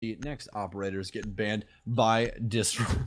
the next operators getting banned by Disrupt.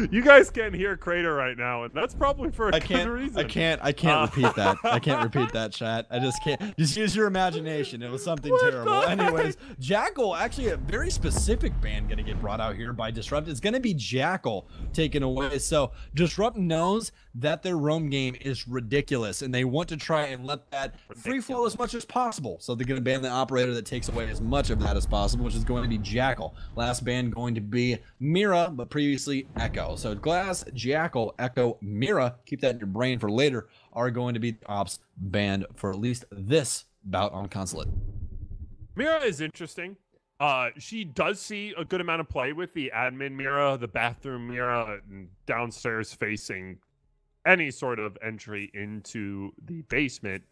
You guys can't hear Crater right now, and that's probably for a good reason. I can't repeat that. I can't repeat that, chat. I just can't. Just use your imagination. It was something terrible. Anyways, Jackal, actually a very specific ban gonna get brought out here by Disrupt. It's gonna be Jackal taken away. So Disrupt knows that their roam game is ridiculous, and they want to try and let that free flow as much as possible. So they're gonna ban the operator that takes away as much of that as possible, which is going to be Jackal. Last ban going to be Mira, but previously Echo. So Glass, Jackal, Echo, Mira, keep that in your brain for later, are going to be ops banned for at least this bout on Consulate. Mira is interesting. She does see a good amount of play with the admin Mira, the bathroom Mira, and downstairs facing any sort of entry into the basement.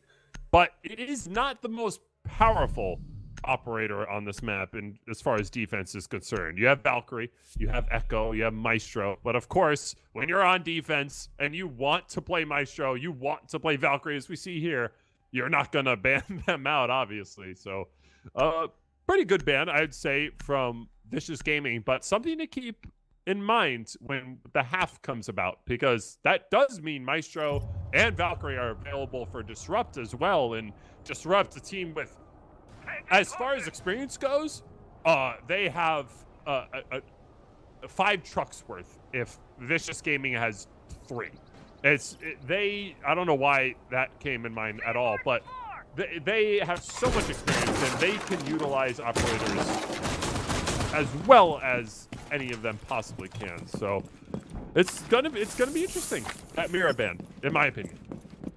But it is not the most powerful operator on this map, and as far as defense is concerned, you have Valkyrie, you have Echo, you have Maestro, but of course when you're on defense and you want to play Maestro, you want to play Valkyrie, as we see here, you're not gonna ban them out, obviously. So pretty good ban, I'd say, from Vicious Gaming, but something to keep in mind when the half comes about, because that does mean Maestro and Valkyrie are available for Disrupt as well. And Disrupt, a team with, as far as experience goes, they have 5 trucks worth if Vicious Gaming has 3. I don't know why that came in mind at all, but they have so much experience and they can utilize operators as well as any of them possibly can. So it's gonna be interesting, that Mira ban, in my opinion.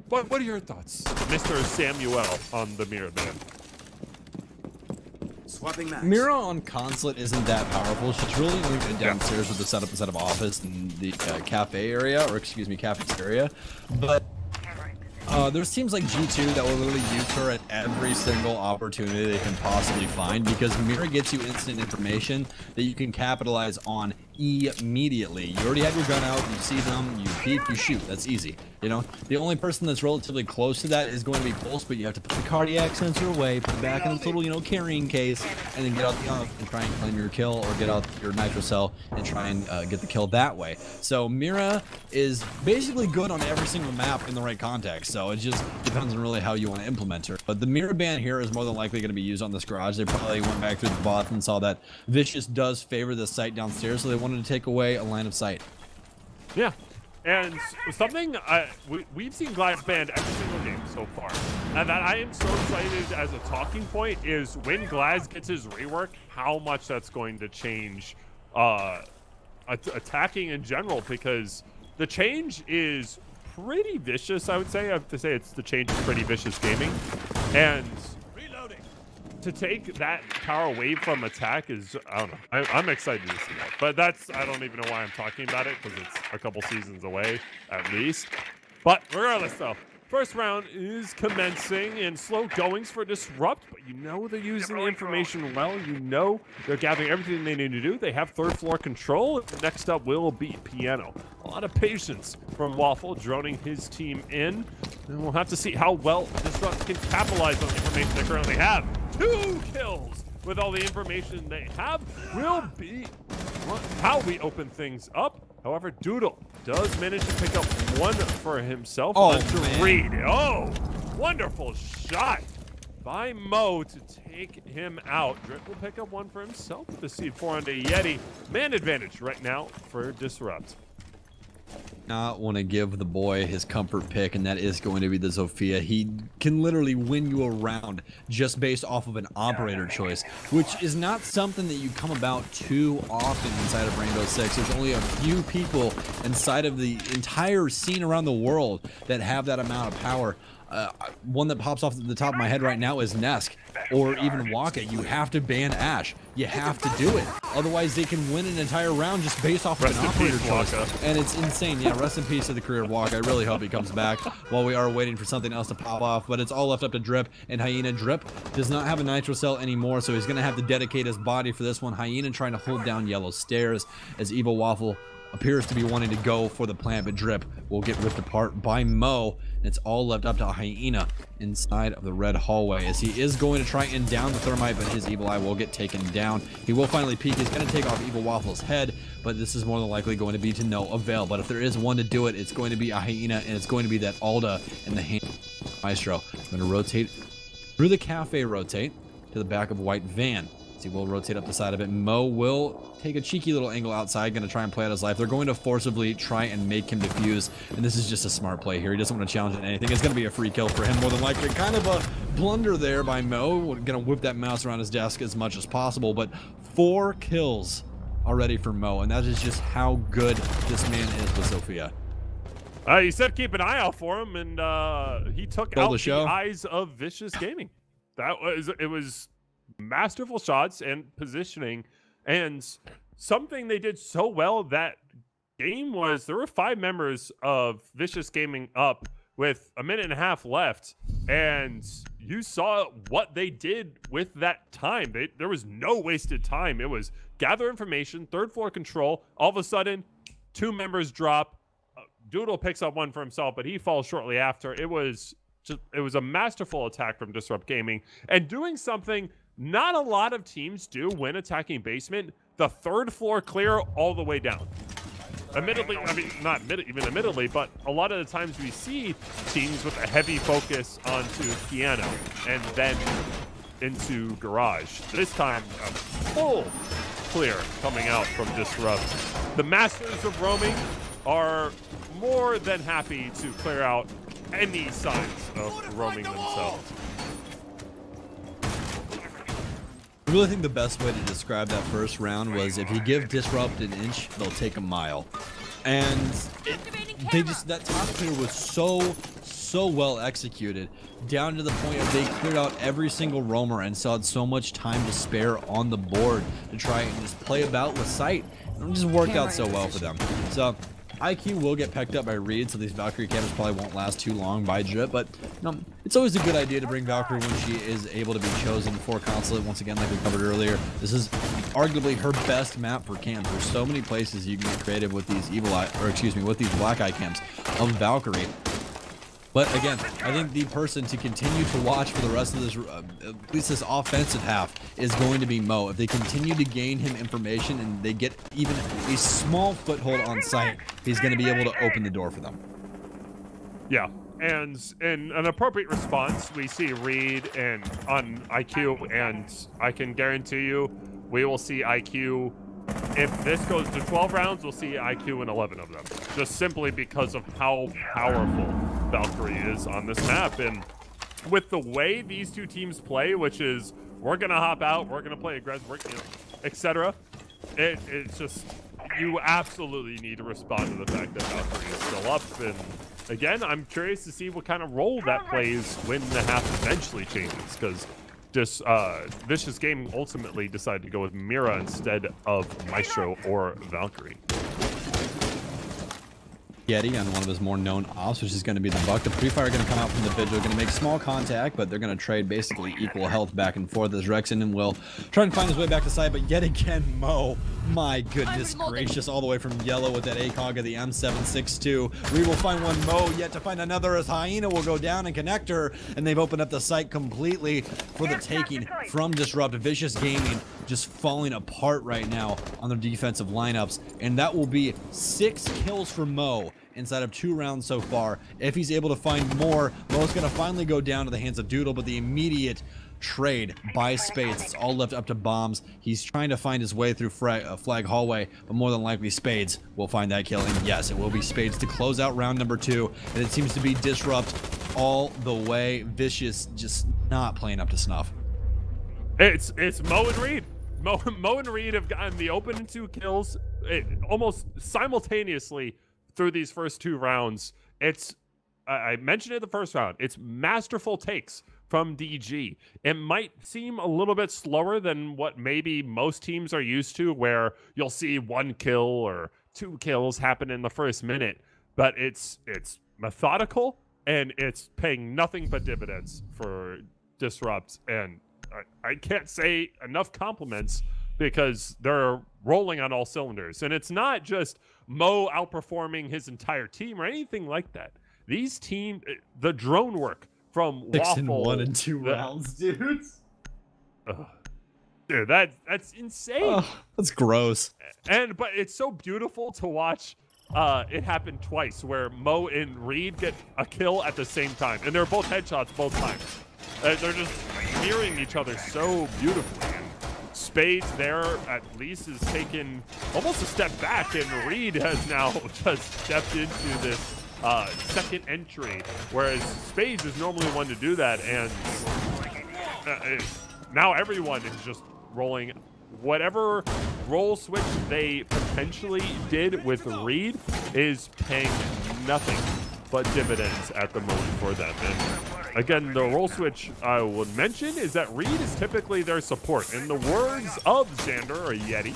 What are your thoughts, Mr. Samuel, on the Mira ban? Mira on Consulate isn't that powerful. She's really only good downstairs with the setup instead of office in the cafe area, or excuse me, cafeteria. But there's teams like G2 that will literally use her at every single opportunity they can possibly find, because Mira gets you instant information that you can capitalize on immediately. You already have your gun out, you see them, you peek, you shoot. That's easy. You know, the only person that's relatively close to that is going to be Pulse, but you have to put the cardiac sensor away, put it back in its little, you know, carrying case, and then get out the and try and claim your kill, or get out your nitro cell and try and get the kill that way. So Mira is basically good on every single map in the right context. So it just depends on really how you want to implement her. But the Mira ban here is more than likely going to be used on this garage. They probably went back through the bots and saw that Vicious does favor the site downstairs, so they wanted to take away a line of sight. Yeah. And something we've seen Glass banned every single game so far, and that I am so excited as a talking point is when Glass gets his rework, how much that's going to change attacking in general, because the change is pretty vicious, I would say. I have to say the change is pretty vicious gaming, and to take that power away from attack is, I don't know, I'm excited to see that. But I don't even know why I'm talking about it, because it's a couple seasons away at least. But regardless though, first round is commencing, and slow goings for Disrupt, but you know they're using the information well. You know they're gathering everything they need to do. They have third floor control. Next up will be Piano. A lot of patience from Waffle droning his team in, and we'll have to see how well Disrupt can capitalize on the information they currently have. 2 kills with all the information they have will be how we open things up. However, Doodle does manage to pick up 1 for himself. Reed. Oh, wonderful shot by Mo to take him out. Drip will pick up 1 for himself with the C4 on the Yeti. Man advantage right now for Disrupt. Not want to give the boy his comfort pick, and that is going to be the Zofia. He can literally win you around just based off of an operator choice, which is not something that you come about too often inside of Rainbow Six. There's only a few people inside of the entire scene around the world that have that amount of power. One that pops off the top of my head right now is Nesk, or even Waka. You have to ban Ash. You have to do it. Otherwise, they can win an entire round just based off of an operator choice. And it's insane. Yeah, rest in peace to the career of Waka. I really hope he comes back while we are waiting for something else to pop off. But it's all left up to Drip and Hyena. Drip does not have a nitro cell anymore, so he's going to have to dedicate his body for this one. Hyena trying to hold down Yellow Stairs as Evil Waffle appears to be wanting to go for the plant, but Drip will get ripped apart by Mo, and it's all left up to Hyena inside of the red hallway, as he is going to try and down the Thermite, but his Evil Eye will get taken down. He will finally peek. He's going to take off Evil Waffle's head, but this is more than likely going to be to no avail. But if there is one to do it, it's going to be a Hyena, and it's going to be that Alda in the hand of Maestro. I'm going to rotate through the cafe, rotate to the back of White Van. He will rotate up the side of it. Mo will take a cheeky little angle outside, going to try and play out his life. They're going to forcibly try and make him defuse, and this is just a smart play here. He doesn't want to challenge anything. It's going to be a free kill for him, more than likely. Kind of a blunder there by Mo. Going to whip that mouse around his desk as much as possible, but 4 kills already for Mo, and that is just how good this man is with Zofia. He said keep an eye out for him, and he took out the eyes of Vicious Gaming. It was masterful shots and positioning, and something they did so well that game was there were 5 members of Vicious Gaming up with a minute and a half left, and you saw what they did with that time. There was no wasted time. It was gather information, 3rd floor control. All of a sudden, 2 members drop. Doodle picks up one for himself, but he falls shortly after. It was a masterful attack from Disrupt Gaming, and doing something not a lot of teams do when attacking basement. The 3rd floor clear all the way down. Admittedly, I mean, not even admittedly, but a lot of the times we see teams with a heavy focus onto piano and then into garage. This time, a full clear coming out from Disrupt. The masters of roaming are more than happy to clear out any signs of roaming themselves. I really think the best way to describe that first round was if you give Disrupt an inch, they'll take a mile. And that top clear was so well executed, down to the point of they cleared out every single roamer and still had so much time to spare on the board to try and just play about with sight. And it just worked out so well for them. So IQ will get picked up by Reed, so these Valkyrie cameras probably won't last too long by Drip, but it's always a good idea to bring Valkyrie when she is able to be chosen for Consulate. Once again, like we covered earlier, this is arguably her best map for cams. There's so many places you can get creative with these with these Black Eye cams of Valkyrie. But again, I think the person to continue to watch for the rest of this, at least this offensive half, is going to be Mo. If they continue to gain him information and they get even a small foothold on site, he's going to be able to open the door for them. Yeah, and in an appropriate response, we see Reed and on IQ, and I can guarantee you, we will see IQ. If this goes to 12 rounds, we'll see IQ in 11 of them, just simply because of how powerful Valkyrie is on this map. And with the way these two teams play, which is we're gonna hop out, we're gonna play aggressive, etc. It's just, you absolutely need to respond to the fact that Valkyrie is still up. And again, I'm curious to see what kind of role that plays when the half eventually changes, because just Vicious Gaming ultimately decided to go with Mira instead of Maestro or Valkyrie. Yeti on one of his more known ops, which is going to be the Buck. The Pre-Fire are going to come out from the Vigil, going to make small contact, but they're going to trade basically equal health back and forth as Rexen will try and find his way back to side, but yet again, Mo, my goodness gracious, all the way from yellow with that ACOG of the M762. We will find one Mo, yet to find another as Hyena will go down and connect her, and they've opened up the site completely for the taking from Disrupt. Vicious Gaming just falling apart right now on their defensive lineups, and that will be 6 kills for Mo inside of 2 rounds so far. If he's able to find more, Mo's gonna finally go down to the hands of Doodle, but the immediate trade by Spades, it's all left up to Bombs. He's trying to find his way through Flag Hallway, but more than likely Spades will find that kill, and yes, it will be Spades to close out round number 2, and it seems to be Disrupt all the way. Vicious just not playing up to snuff. It's Mo and Reed. Mo and Reed have gotten the open 2 kills almost simultaneously through these first 2 rounds. It's, I mentioned it the first round, it's masterful takes from DG. It might seem a little bit slower than what maybe most teams are used to, where you'll see 1 kill or 2 kills happen in the first minute, but it's methodical, and it's paying nothing but dividends for Disrupt, and I can't say enough compliments, because they're rolling on all cylinders. And it's not just Mo outperforming his entire team or anything like that. These team, the drone work from 6 Waffle. in 1 and 2 rounds, dude. Dude, that's insane. Oh, that's gross. But it's so beautiful to watch it happen twice, where Mo and Reed get a kill at the same time, and they're both headshots both times. They're just mirroring each other so beautifully. Spades there at least has taken almost a step back, and Reed has now just stepped into this second entry, whereas Spades is normally one to do that, and now everyone is just rolling. Whatever role switch they potentially did with Reed is paying nothing but dividends at the moment for them. And again, the role switch I would mention is that Reed is typically their support. In the words of Xander, or Yeti,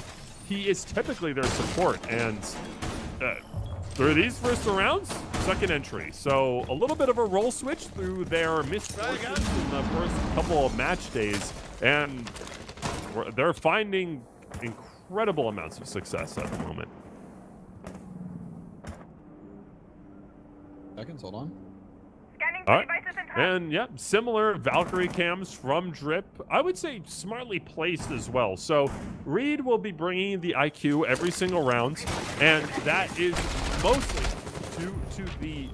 he is typically their support. And through these first rounds, second entry. So a little bit of a role switch through their misfortunes in the first couple of match days. And they're finding incredible amounts of success at the moment. Seconds, hold on. All right. And yeah, similar Valkyrie cams from Drip. I would say smartly placed as well. So Reed will be bringing the IQ every single round, and that is mostly due to the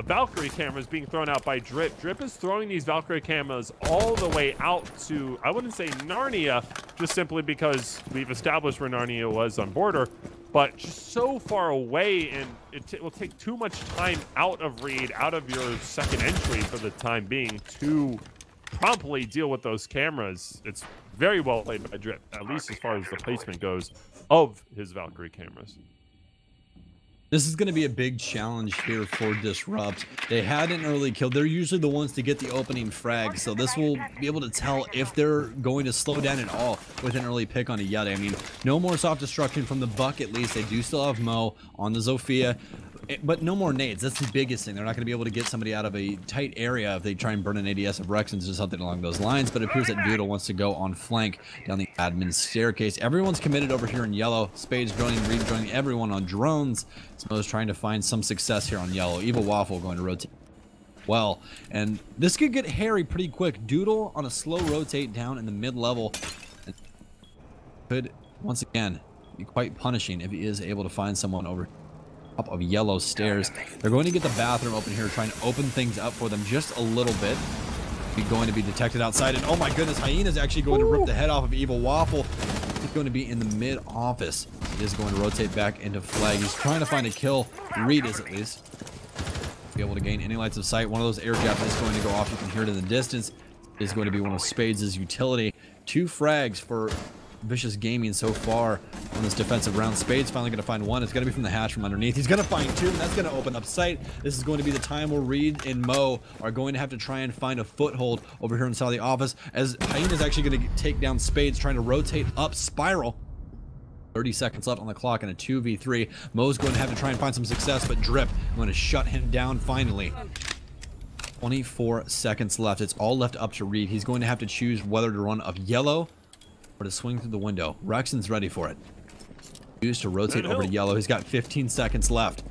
Valkyrie cameras being thrown out by Drip. Drip is throwing these Valkyrie cameras all the way out to, I wouldn't say Narnia, just simply because we've established where Narnia was on border, but just so far away, and it will take too much time out of Reed, out of your second entry for the time being, to promptly deal with those cameras. It's very well played by Drip, at least as far as the placement goes of his Valkyrie cameras. This is going to be a big challenge here for Disrupt. They had an early kill. They're usually the ones to get the opening frag, so this will be able to tell if they're going to slow down at all with an early pick on a Yeti. I mean, no more soft destruction from the Buck, at least. They do still have Mo on the Zofia, but no more nades. That's the biggest thing. They're not going to be able to get somebody out of a tight area if they try and burn an ADS of Rexons or something along those lines, but it appears that Doodle wants to go on flank down the admin staircase. Everyone's committed over here in yellow. Spades joining, Reed joining, everyone on drones. Smo's trying to find some success here on yellow. Evil Waffle going to rotate well, and this could get hairy pretty quick. Doodle on a slow rotate down in the mid-level could, once again, be quite punishing if he is able to find someone over top of yellow stairs. They're going to get the bathroom open here, trying to open things up for them just a little bit. He's going to be detected outside, and oh my goodness, Hyena's actually going to rip the head off of Evil Waffle. He's going to be in the mid-office. He is going to rotate back into flag. He's trying to find a kill. Reed is, at least. Be able to gain any lights of sight. One of those air jabs is going to go off. You can hear it in the distance. Is going to be one of Spades' utility. 2 frags for Vicious Gaming so far on this defensive round. Spades finally going to find one. It's going to be from the hatch from underneath. He's going to find 2, and that's going to open up sight. This is going to be the time where Reed and Mo are going to have to try and find a foothold over here inside the office, as Hyena's actually going to take down Spades, trying to rotate up Spiral. 30 seconds left on the clock in a 2v3. Mo's going to have to try and find some success, but Drip going to shut him down finally. 24 seconds left. It's all left up to Reed. He's going to have to choose whether to run up yellow or to swing through the window. Rexon's ready for it. Used to rotate over to yellow. He's got 15 seconds left.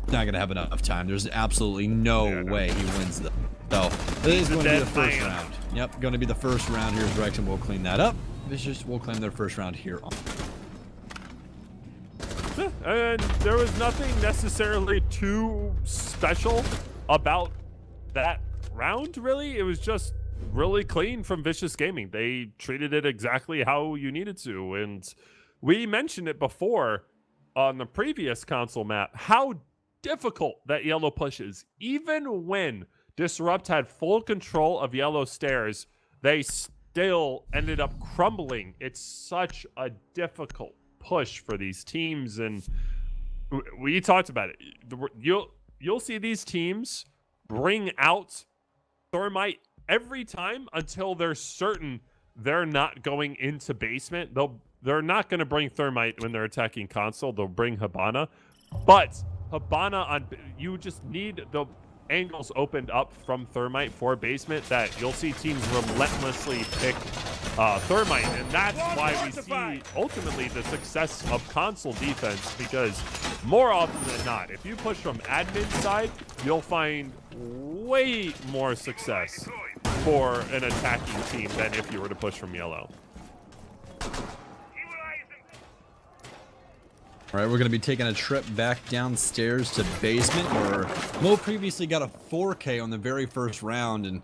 Not going to have enough time. There's absolutely no way he wins this. So, this is going to be the first round. Yep, going to be the first round. Here's Rexon. We'll clean that up. Vicious will claim their first round here on. And there was nothing necessarily too special about that round, really. It was just really clean from Vicious Gaming. They treated it exactly how you needed to. And we mentioned it before on the previous console map, how difficult that yellow push is. Even when Disrupt had full control of yellow stairs, they still ended up crumbling. It's such a difficult push for these teams, and we talked about it. You'll see these teams bring out Thermite every time until they're certain they're not going into basement. They're not going to bring Thermite when they're attacking console. They'll bring Hibana, but Hibana on, you just need the angles opened up from Thermite for basement that you'll see teams relentlessly pick Thermite, and that's why we see ultimately the success of console defense, because more often than not, if you push from admin side, you'll find way more success for an attacking team than if you were to push from yellow. All right, we're going to be taking a trip back downstairs to basement, where Mo previously got a 4K on the very first round, and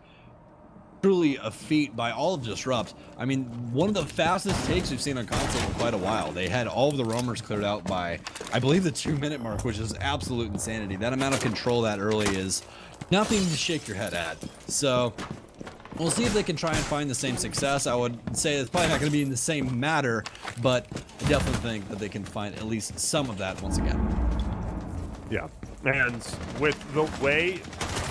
truly a feat by all of Disrupt. I mean, one of the fastest takes we've seen on console for quite a while. They had all of the roamers cleared out by, I believe, the 2-minute mark, which is absolute insanity. That amount of control that early is nothing to shake your head at. So we'll see if they can try and find the same success. I would say it's probably not going to be in the same matter, but I definitely think that they can find at least some of that once again. Yeah, and with the way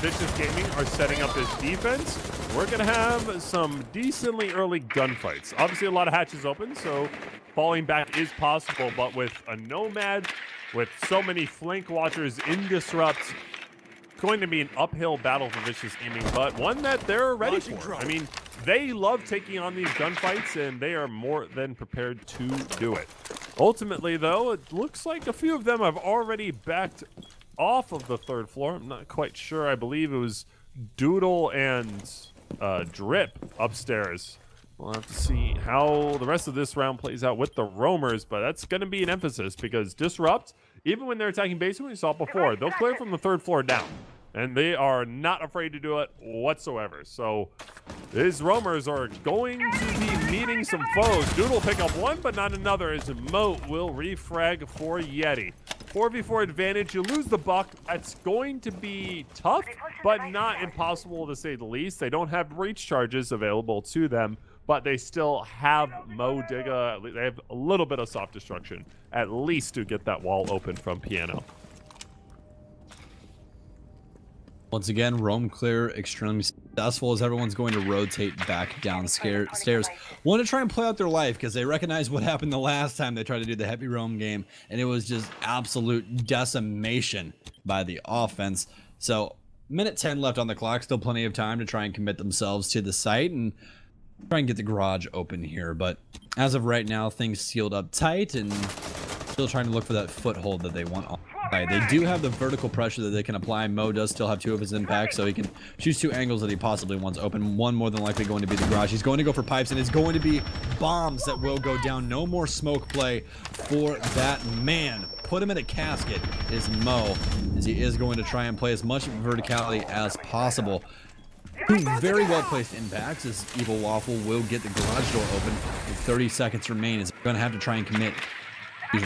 Vicious Gaming are setting up this defense, we're going to have some decently early gunfights. Obviously, a lot of hatches open, so falling back is possible, but with a Nomad, with so many flank watchers in Disrupt, it's going to be an uphill battle for Vicious Gaming, but one that they're ready for. I mean, they love taking on these gunfights, and they are more than prepared to do it. Ultimately, though, it looks like a few of them have already backed off of the 3rd floor. I'm not quite sure. I believe it was Doodle and Drip upstairs. We'll have to see how the rest of this round plays out with the roamers, but that's going to be an emphasis because Disrupt, even when they're attacking basement, we saw it before, they'll clear from the 3rd floor down. And they are not afraid to do it whatsoever. So these roamers are going to be meeting some foes. Doodle pick up one, but not another, as Mo will refrag for Yeti. 4v4 advantage, you lose the buck. That's going to be tough, but not impossible to say the least. They don't have breach charges available to them, but they still have Mo Digga. They have a little bit of soft destruction, at least to get that wall open from Piano. Once again, roam clear, extremely successful as everyone's going to rotate back downstairs. Want to try and play out their life because they recognize what happened the last time they tried to do the heavy roam game, and it was just absolute decimation by the offense. So, minute 10 left on the clock, still plenty of time to try and commit themselves to the site and try and get the garage open here. But as of right now, things sealed up tight and still trying to look for that foothold that they want on. They do have the vertical pressure that they can apply. Mo does still have 2 of his impacts, so he can choose 2 angles that he possibly wants open. One more than likely going to be the garage. He's going to go for pipes, and it's going to be bombs that will go down. No more smoke play for that man. Put him in a casket is Mo, as he is going to try and play as much verticality as possible. 2 very well placed impacts as Evil Waffle will get the garage door open with 30 seconds remain. Is going to have to try and commit.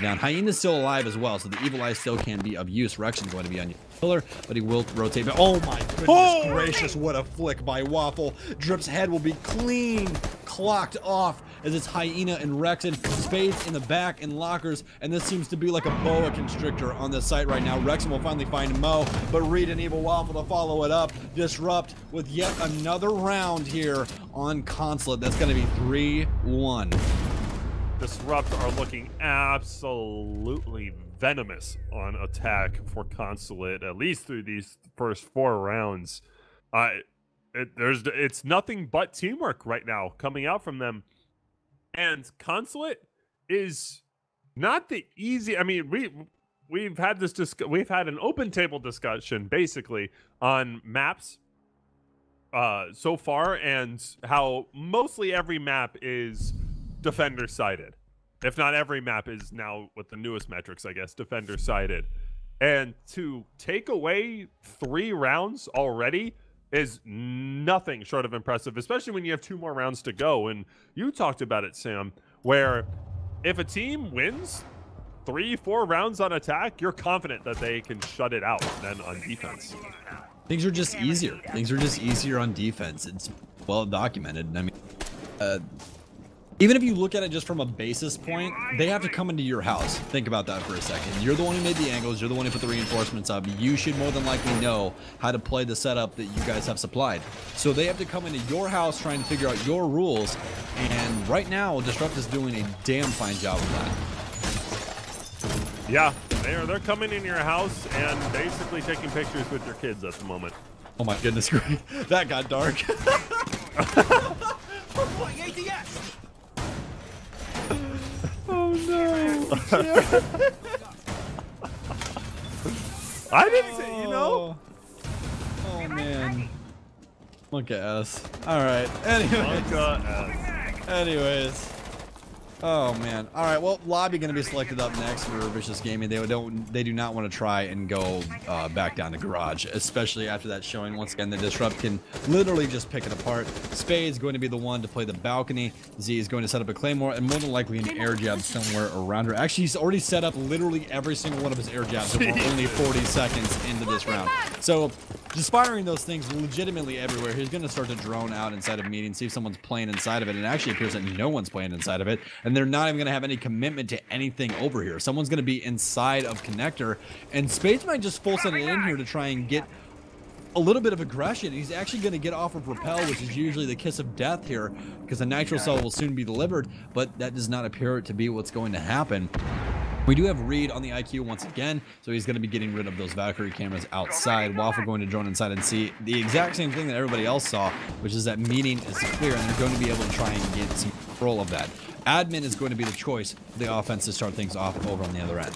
Down. Hyena's still alive as well, so the Evil Eye still can be of use. Rexon's going to be on your pillar, but he will rotate. But oh my goodness gracious, what a flick by Waffle. Drip's head will be clean clocked off as it's Hyena and Rexon. Spades in the back and lockers, and this seems to be like a boa constrictor on the site right now. Rexon will finally find Mo, but Reed and Evil Waffle to follow it up. Disrupt with yet another round here on Consulate. That's going to be 3-1. Disrupt are looking absolutely venomous on attack for Consulate, at least through these first 4 rounds. It's nothing but teamwork right now coming out from them. And Consulate is not the easy. I mean, we've had this we've had an open table discussion basically on maps so far, and how mostly every map is defender sided. If not every map is now, with the newest metrics, I guess, defender sided. And to take away 3 rounds already is nothing short of impressive, especially when you have 2 more rounds to go. And you talked about it, Sam, where if a team wins 3-4 rounds on attack, you're confident that they can shut it out then on defense. Things are just easier. Things are just easier on defense. It's well documented. I mean, even if you look at it just from a basis point, they have to come into your house. Think about that for a second. You're the one who made the angles. You're the one who put the reinforcements up. You should more than likely know how to play the setup that you guys have supplied. So they have to come into your house trying to figure out your rules. And right now, Disrupt is doing a damn fine job of that. Yeah, They're coming in your house and basically taking pictures with your kids at the moment. Oh my goodness, that got dark. Oh no. I didn't say, you know. Oh man. Look at us. All right. Anyways. Oh man. All right. Well, lobby going to be selected up next for Vicious Gaming. They do not want to try and go back down to garage, especially after that showing. Once again, the Disrupt can literally just pick it apart. Spade's going to be the one to play the balcony. Z is going to set up a claymore and more than likely an air jab somewhere around her. Actually, he's already set up literally every single one of his air jabs, and we're only 40 seconds into this round. So, just firing those things legitimately everywhere. He's going to start to drone out inside of meeting, see if someone's playing inside of it. And it actually appears that no one's playing inside of it. And they're not even going to have any commitment to anything over here. Someone's going to be inside of Connector. And Spades might just full set it in here to try and get a little bit of aggression. He's actually going to get off of Repel, which is usually the kiss of death here, because the Nitro Cell will soon be delivered. But that does not appear to be what's going to happen. We do have Reed on the IQ once again, so he's going to be getting rid of those Valkyrie cameras outside. Waffle going to drone inside and see the exact same thing that everybody else saw, which is that meeting is clear, and they're going to be able to try and get some control of that. Admin is going to be the choice for the offense to start things off over on the other end.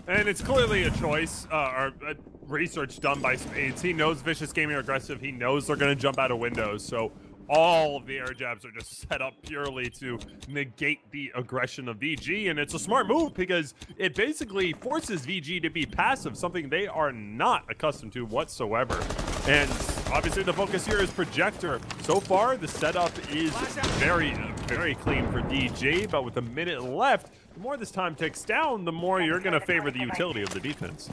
And it's clearly a choice, or research done by Spades. He knows Vicious Gaming are aggressive. He knows they're going to jump out of windows, so all of the air jabs are just set up purely to negate the aggression of VG, and it's a smart move because it basically forces VG to be passive, something they are not accustomed to whatsoever. And obviously the focus here is Projector. So far, the setup is very, very clean for VG, but with a minute left, the more this time ticks down, the more you're going to favor the utility of the defense.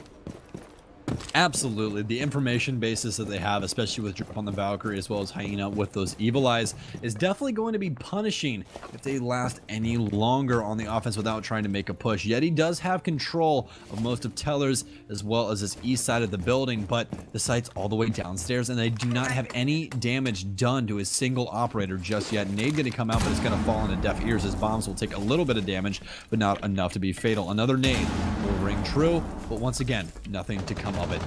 Absolutely. The information basis that they have, especially with Drip on the Valkyrie as well as Hyena with those Evil Eyes, is definitely going to be punishing if they last any longer on the offense without trying to make a push. Yeti does have control of most of Tellers as well as his east side of the building, but the site's all the way downstairs and they do not have any damage done to his single operator just yet. Nade going to come out, but it's going to fall into deaf ears. His bombs will take a little bit of damage, but not enough to be fatal. Another nade will ring true, but once again, nothing to come of it.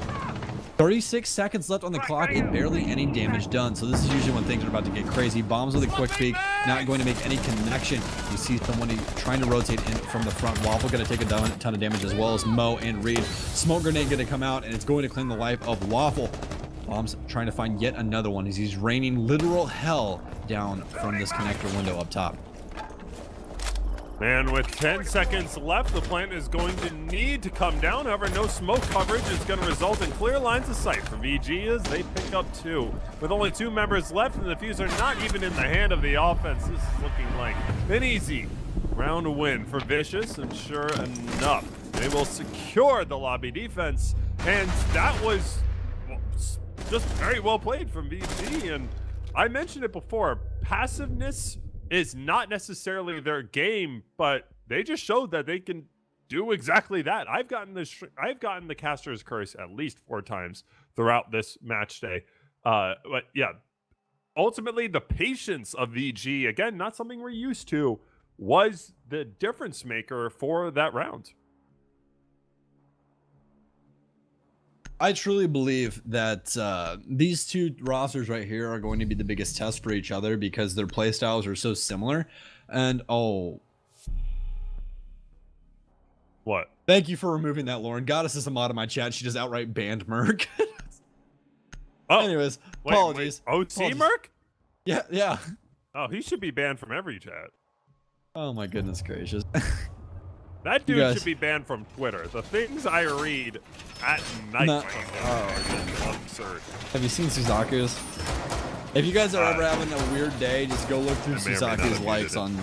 36 seconds left on the clock and barely any damage done. So this is usually when things are about to get crazy. Bombs with a quick peek, not going to make any connection. You see someone trying to rotate in from the front. Waffle going to take a ton of damage as well as Mo and Reed. Smoke grenade going to come out and it's going to claim the life of Waffle. Bombs trying to find yet another one as he's raining literal hell down from this connector window up top. And with 10 seconds left, the plant is going to need to come down. However, no smoke coverage is going to result in clear lines of sight for VG as they pick up 2. With only 2 members left and the fuse are not even in the hand of the offense, this is looking like an easy round win for Vicious. And sure enough, they will secure the lobby defense. And that was just very well played from VG. And I mentioned it before, passiveness is not necessarily their game, but they just showed that they can do exactly that. I've gotten the Caster's Curse at least 4 times throughout this match day. But yeah, ultimately the patience of VG, again, not something we're used to, was the difference maker for that round. I truly believe that these two rosters right here are going to be the biggest test for each other because their playstyles are so similar. And oh, what? Thank you for removing that, Lauren. Goddess is a mod in my chat. She just outright banned Merc. Oh, anyways, apologies. OT Merc? Yeah. Oh, he should be banned from every chat. Oh my goodness gracious. That dude should be banned from Twitter. The things I read at night are just absurd. Have you seen Suzaku's? If you guys are ever having a weird day, just go look through Suzaku's likes on...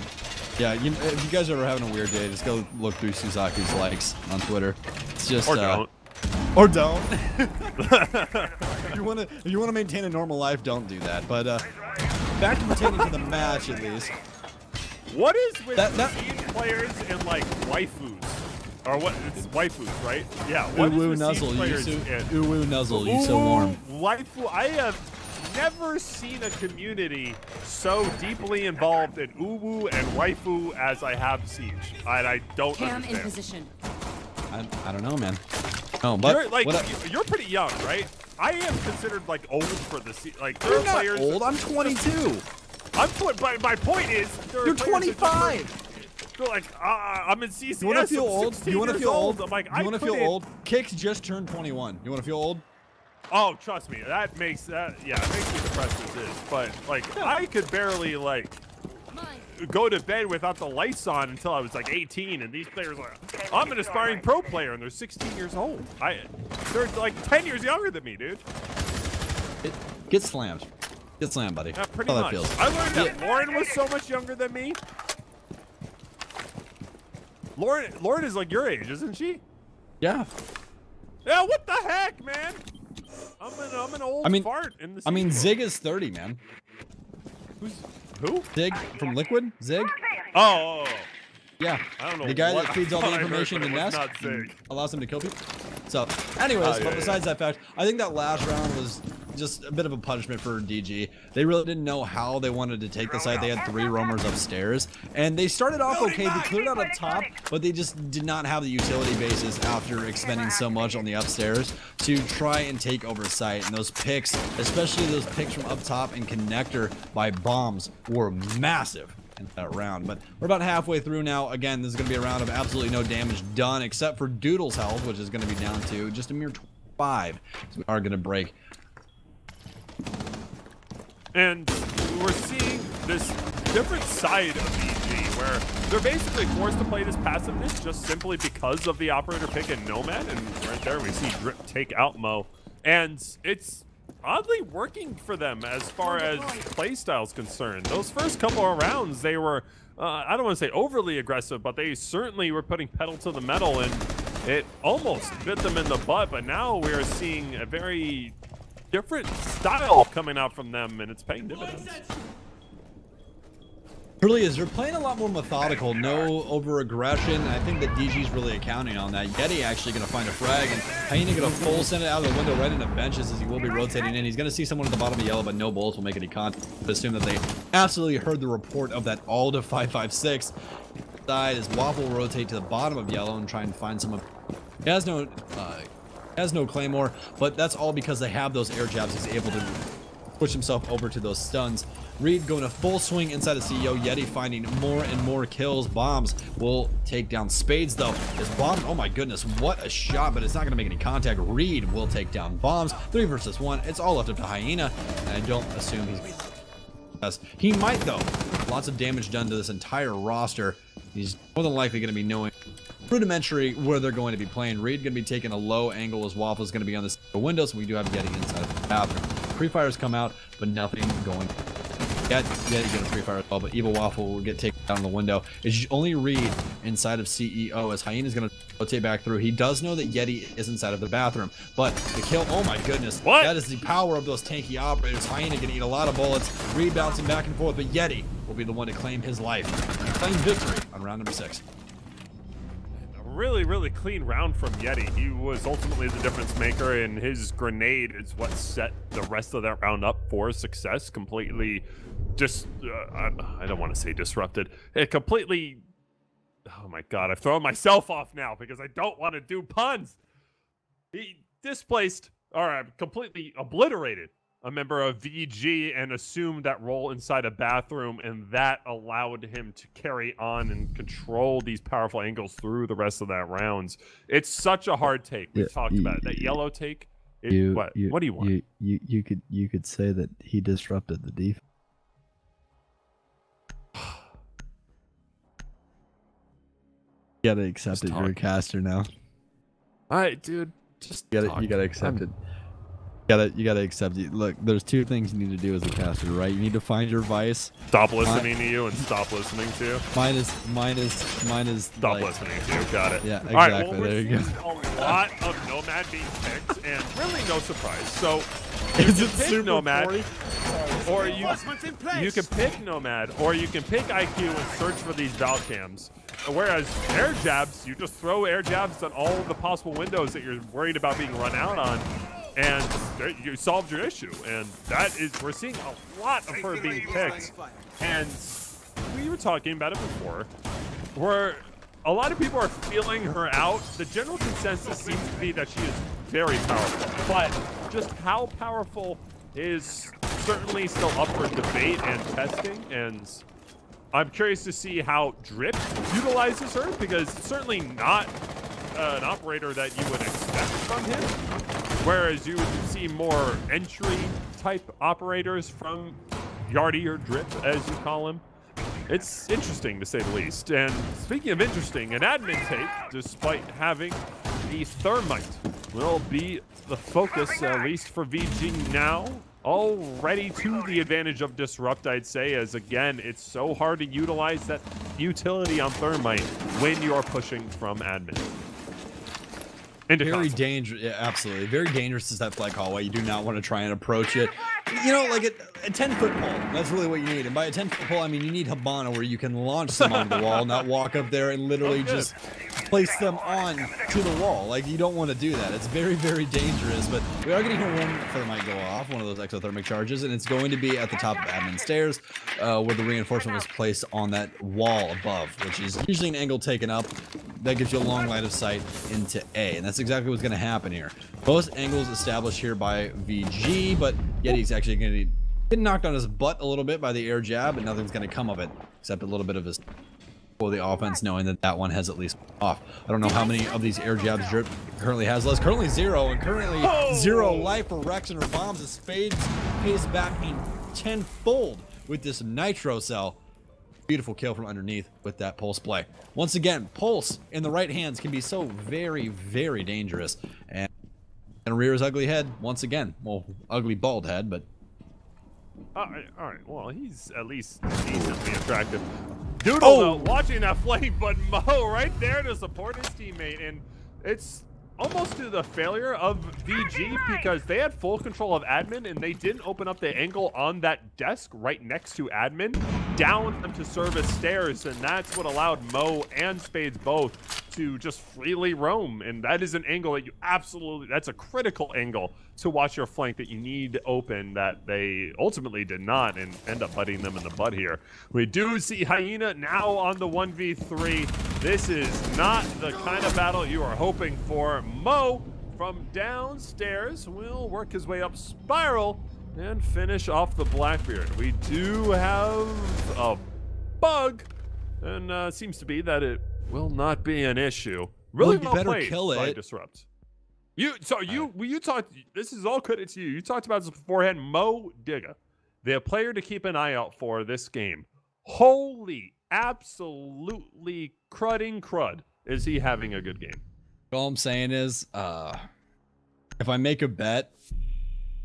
Yeah, if you guys are ever having a weird day, just go look through Suzaku's likes on Twitter. It's just... Or don't. Or don't. If you want to maintain a normal life, don't do that. But back to pertaining to the match, at least. What is with scene players and like waifus? Or what? It's waifus, right? Yeah. What Uwu is nuzzle, players Uwu nuzzle, you so warm. Waifu. I have never seen a community so deeply involved in Uwu and waifu as I have Siege. And I don't understand. In position. I don't know, man. No, but you're like you're pretty young, right? I am considered like old for the like. There You're are not players old. I'm 22. But my point is, You're 25. They're like, I'm in CCS. You want to feel old? You want to feel old? I'm like, you want to feel old? Kicks just turned 21. You want to feel old? Oh, trust me, that makes that it makes me depressed as is. But like, I could barely like go to bed without the lights on until I was like 18, and these players are like, I'm an aspiring pro player, and they're 16 years old. They're like 10 years younger than me, dude. Get slammed. Get slammed, buddy. Yeah, pretty How much. that feels. I learned that Lauren was so much younger than me. Lauren is like your age, isn't she? Yeah. Yeah, what the heck, man? I'm an old fart in the sequel. Zig is 30, man. Who? Zig from Liquid? Zig? Oh. Yeah. I don't know. The guy that feeds all the information to Nest allows him to kill people. So, anyways, but besides that fact, I think that last round was just a bit of a punishment for DG. They really didn't know how they wanted to take the site. They had 3 roamers upstairs, and they started off okay. They cleared out up top, but they just did not have the utility bases after expending so much on the upstairs to try and take over site. And those picks, especially those picks from up top and connector by bombs, were massive in that round. But we're about halfway through now. Again, this is going to be a round of absolutely no damage done, except for Doodle's health, which is going to be down to just a mere 5. So we are going to break. And we're seeing this different side of EG where they're basically forced to play this passiveness just simply because of the operator pick and Nomad. And right there we see Drip take out Mo. And it's oddly working for them as far as playstyle is concerned. Those first couple of rounds, they were, I don't want to say overly aggressive, but they certainly were putting pedal to the metal, and it almost bit them in the butt. But now we are seeing a very different style coming out from them, and it's paying dividends. Really is. They're playing a lot more methodical, no over-aggression. I think that DG's really accounting on that. Yeti actually going to find a frag, and Hyena going to full send it out of the window right into benches as he will be rotating in. He's going to see someone at the bottom of yellow, but no bullets will make any contact. Assume that they absolutely heard the report of that Alda 556. Side as Waffle will rotate to the bottom of yellow and try and find someone. He has no claymore, but that's all because they have those air jabs. He's able to push himself over to those stuns. Reed going a full swing inside of CEO. Yeti finding more and more kills. Bombs will take down Spades though. This bomb, oh my goodness, what a shot, but it's not going to make any contact. Reed will take down Bombs. 3 versus 1. It's all left up to Hyena, and I don't assume he's... He might though. Lots of damage done to this entire roster. He's more than likely going to be knowing rudimentary where they're going to be playing. Reed going to be taking a low angle as Waffle's going to be on the window, so we do have Yeti inside the bathroom. Pre-fires come out, but nothing going. Yeti get a pre-fire as well, but Evil Waffle will get taken down the window. It's only Reed inside of CEO as Hyena's going to rotate back through. He does know that Yeti is inside of the bathroom, but the kill, oh my goodness. What? That is the power of those tanky operators. Hyena going to eat a lot of bullets. Reed bouncing back and forth, but Yeti will be the one to claim his life. Claim victory on round number 6. Really clean round from Yeti. He was ultimately the difference maker, and his grenade is what set the rest of that round up for success. Completely just I don't want to say disrupted. It completely, oh my god, I've thrown myself off now because I don't want to do puns. He displaced, or completely obliterated a member of VG and assumed that role inside a bathroom, and that allowed him to carry on and control these powerful angles through the rest of that rounds. It's such a hard take. We've talked about it. That yellow take. What do you want? You could say that he disrupted the defense. You gotta accept it. You're a caster now. All right, dude. Just you gotta accept it. You gotta accept it. Look, there's 2 things you need to do as a caster, right? You need to find your vice. Stop listening to you and stop listening to you. Mine is stop like, listening to you. Got it. Yeah, exactly. All right, well, there you go. A lot of Nomad being picked, and really no surprise. So Is you it can pick Super Nomad, 40? or you can pick Nomad, or you can pick IQ and search for these Valcams. Whereas air jabs, you just throw air jabs on all of the possible windows that you're worried about being run out on, and you solved your issue. And that is, we're seeing a lot of her being picked. And we were talking about it before, where a lot of people are feeling her out. The general consensus seems to be that she is very powerful, but just how powerful is certainly still up for debate and testing, and I'm curious to see how Drip utilizes her, because it's certainly not an operator that you would expect from him, whereas you would see more entry-type operators from Yardy or Drip, as you call him. It's interesting, to say the least. And speaking of interesting, an admin take, despite having the Thermite, will be the focus, at least for VG now. Already to the advantage of Disrupt, I'd say, as again, it's so hard to utilize that utility on Thermite when you're pushing from admin. Very dangerous, yeah, absolutely. Very dangerous is that flag hallway. You do not want to try and approach it. You know, like a 10-foot pole, that's really what you need. And by a 10-foot pole, I mean you need Hibana, where you can launch them onto the wall, not walk up there and literally just place them on to the wall. Like, you don't want to do that. It's very, very dangerous. But we are going to hear one Thermite go off, one of those exothermic charges, and it's going to be at the top of admin stairs, where the reinforcement was placed on that wall above, which is usually an angle taken up. That gives you a long line of sight into A, and that's exactly what's going to happen here. Both angles established here by VG, but Yeti's actually going to get knocked on his butt a little bit by the air jab, but nothing's going to come of it, except a little bit of his for the offense, knowing that that one has at least off. I don't know how many of these air jabs Drip currently has. Less currently 0, and currently 0 life for Rex and her bombs as Spades pays back in tenfold with this Nitro Cell. Beautiful kill from underneath with that Pulse play. Once again, Pulse in the right hands can be so very, very dangerous. And rear his ugly head once again. Well, ugly bald head, but... All right. Well, he's at least decently attractive. Doodle, though, watching that flame, but Mo right there to support his teammate. And it's almost to the failure of VG, because they had full control of admin and they didn't open up the angle on that desk right next to admin down to service stairs, and that's what allowed Mo and Spades both to just freely roam. And that is an angle that you absolutely, that's a critical angle to watch your flank that you need open, that they ultimately did not, and end up butting them in the butt here. We do see Hyena now on the 1v3. This is not the kind of battle you are hoping for. Mo from downstairs will work his way up Spiral and finish off the Blackbeard. We do have a bug, and seems to be that it will not be an issue. Really well played by Disrupt. You talked, this is all credit to you. You talked about this beforehand. Mo Digga, the player to keep an eye out for this game. Holy, absolutely crudding crud, is he having a good game. All I'm saying is, if I make a bet,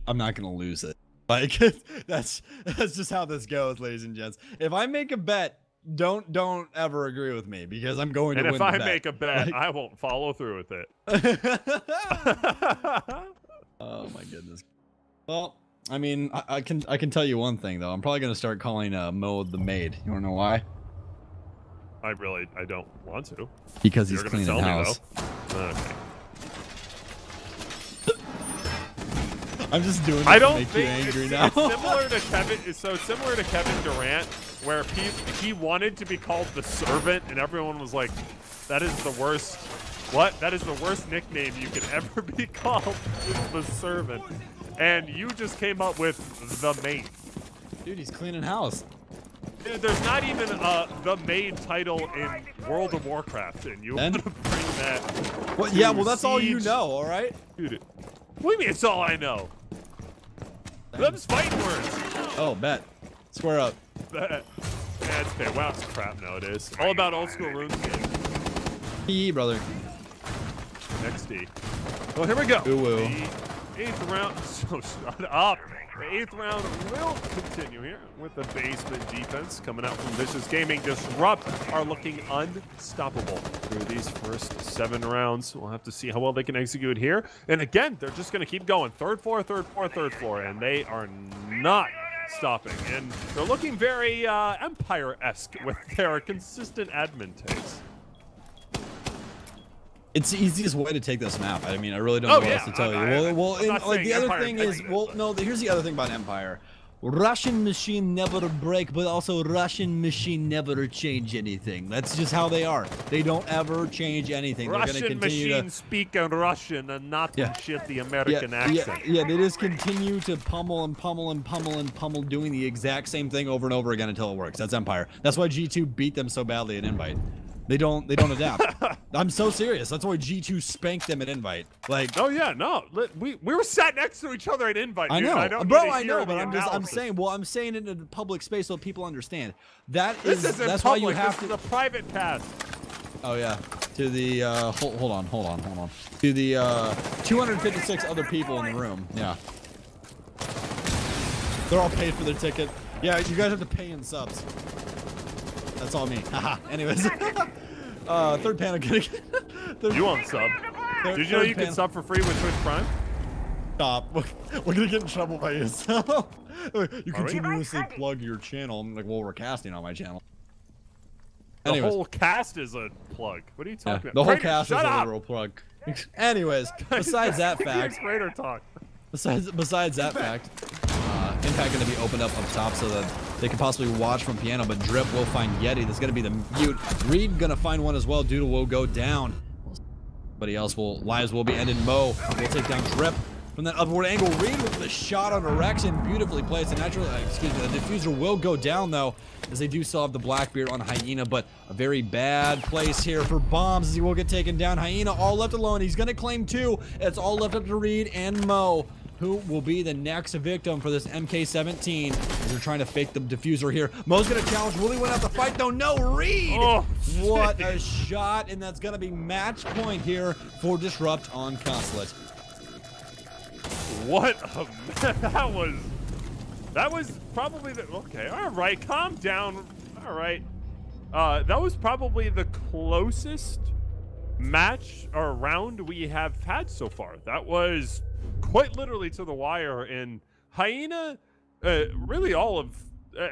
I'm not gonna lose it. Like, that's just how this goes, ladies and gents. If I make a bet, don't ever agree with me, because I'm going to win the bet. And if I make a bet, like, I won't follow through with it. Oh my goodness. Well, I mean, I can tell you one thing though. I'm probably gonna start calling Mo the maid. You wanna know why? I don't want to. Because he's cleaning the house. Okay. I'm just doing it I don't to make think you angry it's, now. It's similar to Kevin. It's so similar to Kevin Durant, where he wanted to be called the Servant, and everyone was like, "That is the worst. What? That is the worst nickname you could ever be called. Is the Servant." And you just came up with the maid. Dude, he's cleaning house. There's not even the maid title in World of Warcraft, and you want to bring that. Well, yeah, well, that's all you know, all right? Dude, what do you mean it's all I know? Them's fighting words. Oh, bet. Square up. Bet. Yeah, it's okay. Wow, it's crap nowadays. All about old school RuneScape. E, brother. Next D. Well, here we go. Ooh. The 8th round. So shut up. The 8th round will continue here with the basement defense coming out from Vicious Gaming. Disrupt are looking unstoppable through these first 7 rounds. We'll have to see how well they can execute here. And again, they're just going to keep going. 3rd floor, 3rd floor, 3rd floor. And they are not stopping. And they're looking very Empire-esque with their consistent admin takes. It's the easiest way to take this map. I mean, I really don't know what else to tell you. Well, and like the other thing is, well, no, here's the other thing about Empire. Russian machine never break, but also Russian machine never change anything. That's just how they are. They don't ever change anything. They're Russian gonna continue machine speak in Russian and not shit the American accent. Yeah, they just continue to pummel and pummel and pummel and pummel, doing the exact same thing over and over again until it works. That's Empire. That's why G2 beat them so badly at Invite. They don't adapt. I'm so serious. That's why G2 spanked them at Invite. Like, oh yeah, no, we were sat next to each other at Invite. I dude. know, I don't bro. need to I know, hear but the I'm saying it in a public space so people understand. That's public. why you have this to. is a private cast. Oh yeah, to the hold on. To the 256 other people in the room. Yeah, they're all paid for their ticket. Yeah, you guys have to pay in subs. That's all me. Haha. Anyways, third panel getting. You want sub? Did you know you can sub for free with Twitch Prime? Stop. We're gonna get in trouble by yourself. You continuously plug your channel. I'm like, well, we're casting on my channel. The whole cast is a plug. What are you talking about? The whole Crater, cast is shut a up! literal plug. Anyways, besides that fact, Crater talk. Besides that fact, Impact going to be opened up top so that they can possibly watch from piano, but Drip will find Yeti. That's going to be the mute. Reed going to find one as well. Doodle will go down. Somebody else lives will be ended. Mo will take down Drip from that upward angle. Reed with the shot on Erection, beautifully placed. And naturally, excuse me, the diffuser will go down though, as they do still have the Blackbeard on Hyena, but a very bad place here for Bombs as he will get taken down. Hyena all left alone. He's going to claim 2. It's all left up to Reed and Mo, who will be the next victim for this MK17 as they're trying to fake the diffuser here. Mo's gonna challenge, really went out to fight though. No, Reed! Oh, what a shot, and that's gonna be match point here for Disrupt on Consulate. What a that was probably the, okay, all right, calm down. All right. That was probably the closest match or round we have had so far. That was quite literally to the wire, and Hyena, really all of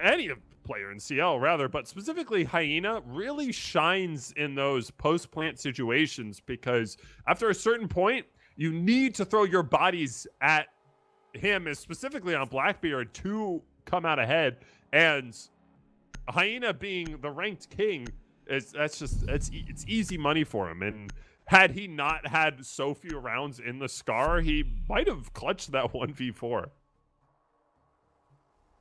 any player in CL rather, but specifically Hyena really shines in those post-plant situations, because after a certain point you need to throw your bodies at him, specifically on Blackbeard, to come out ahead. And Hyena being the ranked king, it's easy money for him. And had he not had so few rounds in the Scar, he might have clutched that 1v4.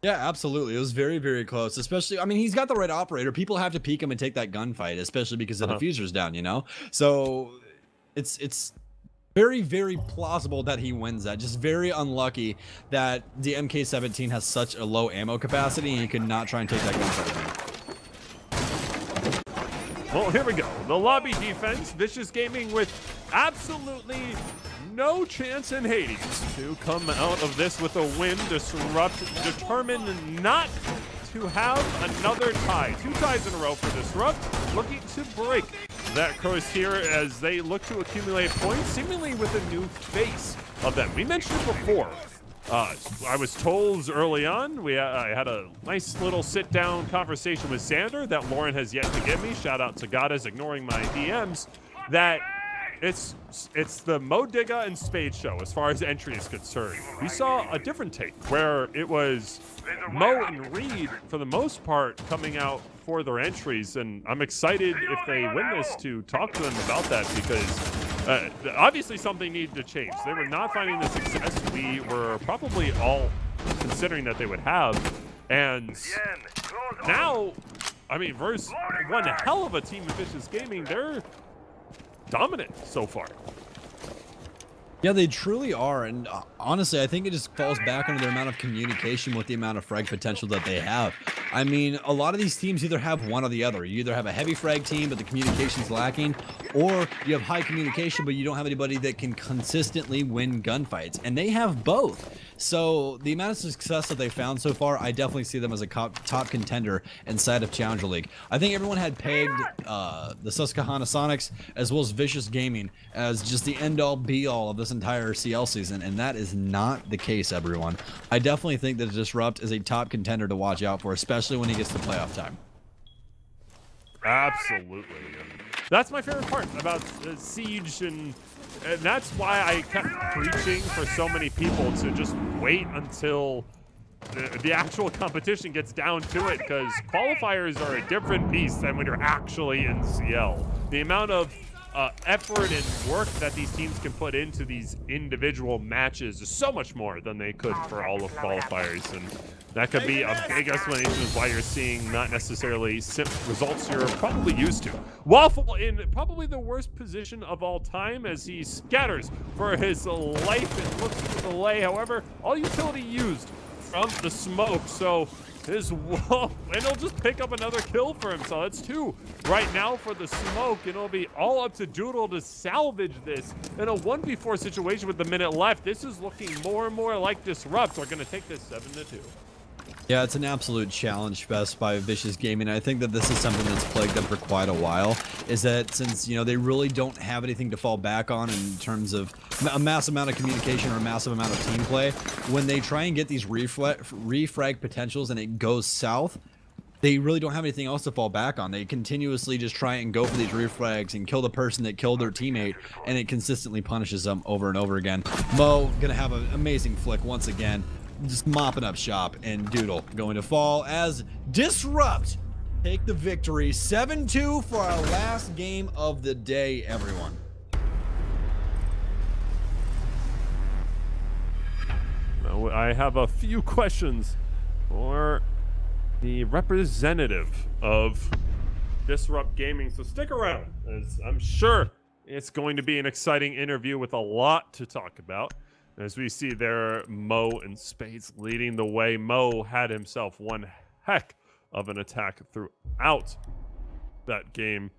Yeah, absolutely. It was very, very close. Especially, I mean, he's got the right operator. People have to peek him and take that gunfight, especially because the diffuser's down, you know? So it's very, very plausible that he wins that. Just very unlucky that the MK17 has such a low ammo capacity and he could not try and take that gunfight. Well, here we go. The lobby defense. Vicious Gaming with absolutely no chance in Hades to come out of this with a win. Disrupt determined not to have another tie. 2 ties in a row for Disrupt, looking to break that curse here as they look to accumulate points, seemingly with a new face of them. We mentioned it before. I was told early on, I had a nice little sit-down conversation with Xander that Lauren has yet to give me. Shout out to Goddess ignoring my DMs. That it's the Mo Digga and Spade show as far as entry is concerned. We saw a different take where it was Mo and Reed for the most part coming out for their entries, and I'm excited if they win this to talk to them about that, because obviously something needed to change. They were not finding the success we were probably all considering that they would have, and now, I mean, versus one hell of a team of Vicious Gaming, they're dominant so far. Yeah, they truly are, and honestly, I think it just falls back under their amount of communication with the amount of frag potential that they have. I mean, a lot of these teams either have one or the other. You either have a heavy frag team, but the communication's lacking, or you have high communication, but you don't have anybody that can consistently win gunfights, and they have both. So the amount of success that they found so far, I definitely see them as a top contender inside of Challenger League. I think everyone had pegged the Susquehanna Sonics as well as Vicious Gaming as just the end-all be-all of this entire CL season, and that is not the case, everyone. I definitely think that Disrupt is a top contender to watch out for, especially when he gets to playoff time. Absolutely. That's my favorite part about Siege, and that's why I kept preaching for so many people to just wait until the actual competition gets down to it, because qualifiers are a different beast than when you're actually in CL. The amount of effort and work that these teams can put into these individual matches is so much more than they could for all of qualifiers, and that could be a big explanation of why you're seeing not necessarily results you're probably used to. Waffle in probably the worst position of all time as he scatters for his life and looks for the lay. However, all utility used from the smoke, so his wall, and he'll just pick up another kill for himself. That's 2 right now for the smoke, and it'll be all up to Doodle to salvage this in a 1v4 situation with the minute left. This is looking more and more like Disrupt. We're going to take this 7-2. Yeah, it's an absolute challenge fest by Vicious Gaming. I think that this is something that's plagued them for quite a while, is that since, you know, they really don't have anything to fall back on in terms of a massive amount of communication or a massive amount of team play, when they try and get these refrag potentials and it goes south, they really don't have anything else to fall back on. They continuously just try and go for these refrags and kill the person that killed their teammate, and it consistently punishes them over and over again. Mo gonna have an amazing flick once again, just mopping up shop, and Doodle going to fall as Disrupt take the victory. 7-2 for our last game of the day, everyone. Now, I have a few questions for the representative of Disrupt Gaming, so stick around, as I'm sure it's going to be an exciting interview with a lot to talk about. As we see there, Mo and Spades leading the way. Mo had himself one heck of an attack throughout that game.